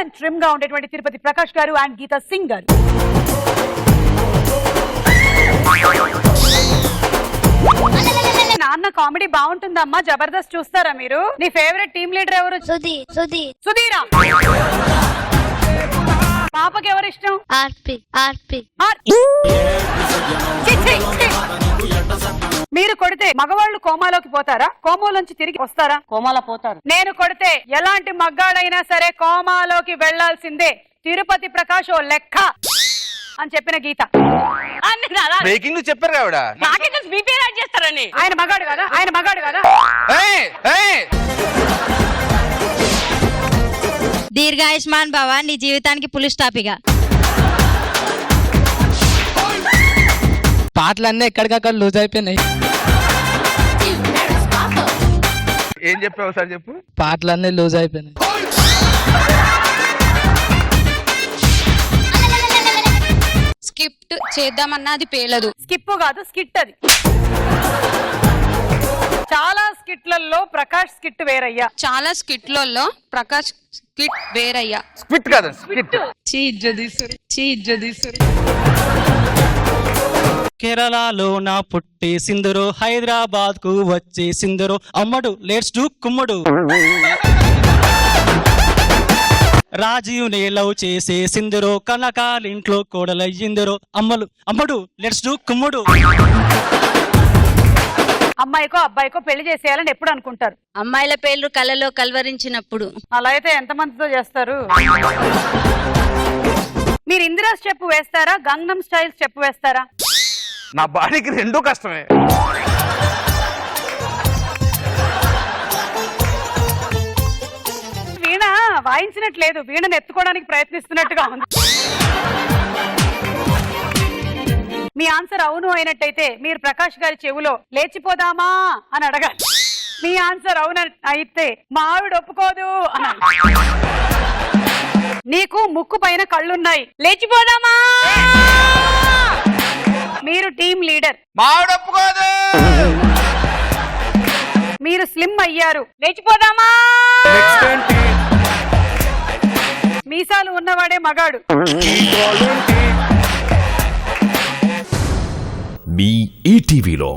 And trim గా ఉండేటువంటి తిరుపతి ప్రకాష్ గారు అండ్ గీతా సింగ్ గారు. నాన్న కామెడీ బాగుంటుందమ్మా, జబర్దస్త్ చూస్తారా మీరు? నీ ఫేవరెట్ టీమ్ లీడర్ ఎవరు? సుధీరా. పాపకి ఎవరు ఇష్టం? మీరు కొడితే మగవాళ్ళు కోమాలోకి పోతారా? కోమాలోంచి తిరిగి వస్తారా? కోమాలో పోతారు. నేను కొడితే ఎలాంటి మగ్గాడైనా సరే కోమాలోకి వెళ్లాల్సిందే. తిరుపతి ప్రకాష్ ఓ లెక్క అని చెప్పిన గీత. బ్రేకింగ్ చెప్పారు కావిడ. నాకే తెలుసు బీపీ యాడ్ చేస్తారని. ఆయన మగాడు కదా, ఆయన మగాడు కదా. దీర్ఘాయుష్మాన్ భవ, నీ జీవితానికి పులి స్టాప్. ఇక పాటలన్నీ ఎక్కడికక్కడ లూజ్ అయిపోయినాయి. ఏం చెప్పావు సార్ చెప్పు. పాటలన్నీ లూజ్ అయిపోయినాయి. స్కిప్ట్ చేద్దామన్నా అది పేలదు. స్కిప్ కాదు, స్కిట్ అది. చాలా స్కిట్లలో ప్రకాష్ స్కిట్ వేరయ్యా. చాలా స్కిట్లలో ప్రకాష్ స్కిట్ వేరయ్యా. స్క్విట్ కాదు, స్క్విట్. కేరళలో నా పుట్టి సింధురు, హైదరాబాద్ కు వచ్చి సింధురు, అమ్మడు లెట్స్ డూ కుమ్మడు. రాజీవ్ నే లవ్ చేసే సింధురు, కనకాలింట్లో కోడలయ్యిందురు, అమ్మడు లెట్స్ డూ కుమ్ముడు. అమ్మాయికో అబ్బాయికో పెళ్లి చేసేయాలని ఎప్పుడు అనుకుంటారు? అమ్మాయిల పేర్లు కళ్ళలో కలవరించినప్పుడు. అలా అయితే ఎంతమందితో చేస్తారు? మీరు ఇందిరా స్టెప్ వేస్తారా, గంగనం స్టైల్ స్టెప్ వేస్తారా? నా బాడీకి రెండూ కష్టమే. వీణ వాయించినట్లేదు, వీణను ఎత్తుకోవడానికి ప్రయత్నిస్తున్నట్టుగా ఉంది. మీ ఆన్సర్ అవును అయినట్టయితే మీరు ప్రకాష్ గారి చెవులో లేచిపోదామా అని అడగాలి. మీ ఆన్సర్ అవును అయితే మా ఆవిడ ఒప్పుకోదు అనాలి. నీకు ముక్కు పైన కళ్ళున్నాయి, లేచిపోదామా. మీరు టీమ్ లీడర్, మా ఆవిడ ఒప్పుకోదు. మీరు స్లిమ్ అయ్యారు, లేచిపోదామా. మీసాలు ఉన్నవాడే మగాడు. మీ ఈటీవీలో